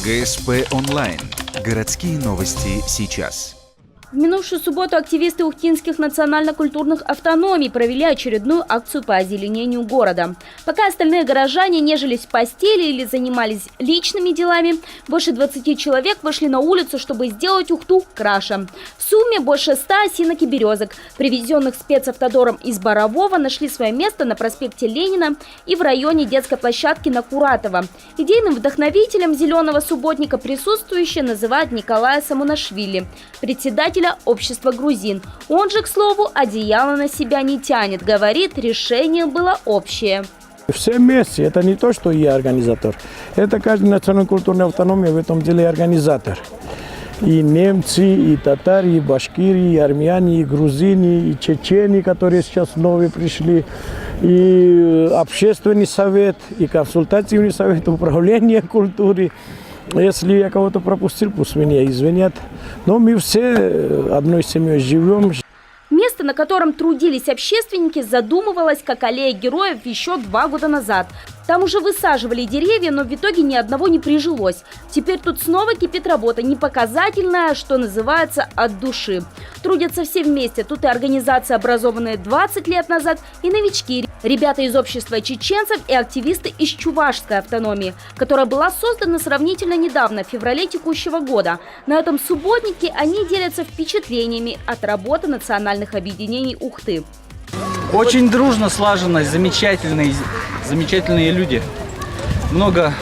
ГСП онлайн. Городские новости сейчас. В минувшую субботу активисты ухтинских национально-культурных автономий провели очередную акцию по озеленению города. Пока остальные горожане нежились в постели или занимались личными делами, больше 20 человек вышли на улицу, чтобы сделать Ухту краше. В сумме больше 100 осинок и березок, привезенных спецавтодором из Борового, нашли свое место на проспекте Ленина и в районе детской площадки на Куратова. Идейным вдохновителем «Зеленого субботника» присутствующие называют Николая Самунашвили, председателя общества грузин. Он же, к слову, одеяло на себя не тянет. Говорит, решение было общее. Все вместе. Это не то, что я организатор. Это каждый национально-культурной автономии в этом деле организатор. И немцы, и татары, и башкиры, и армяне, и грузины, и чечени, которые сейчас новые пришли, и общественный совет, и консультативный совет, управление культуры. Если я кого-то пропустил, пусть меня извинят. Но мы все одной семьей живем. Место, на котором трудились общественники, задумывалось как аллея героев еще 2 года назад. Там уже высаживали деревья, но в итоге ни одного не прижилось. Теперь тут снова кипит работа, не показательная, что называется, от души. Трудятся все вместе. Тут и организации, образованные 20 лет назад, и новички. Ребята из общества чеченцев и активисты из Чувашской автономии, которая была создана сравнительно недавно, в феврале текущего года. На этом субботнике они делятся впечатлениями от работы национальных объединений Ухты. Очень дружно, слаженно, замечательные люди. Много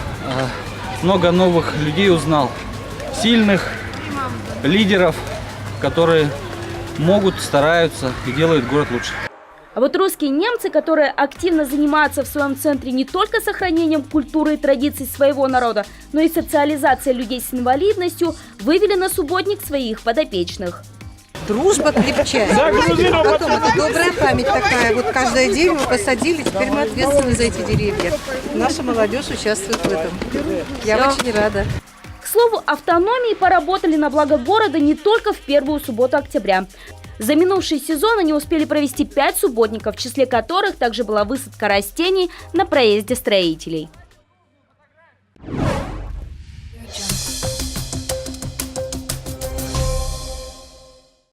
новых людей узнал. Сильных лидеров, которые могут, стараются и делают город лучше. А вот русские немцы, которые активно занимаются в своем центре не только сохранением культуры и традиций своего народа, но и социализацией людей с инвалидностью, вывели на субботник своих подопечных. Дружба крепчает. Потом это добрая память такая. Вот каждое дерево посадили, теперь мы ответственны за эти деревья. Наша молодежь участвует в этом. Я очень рада. К слову, автономии поработали на благо города не только в первую субботу октября. За минувший сезон они успели провести 5 субботников, в числе которых также была высадка растений на проезде строителей.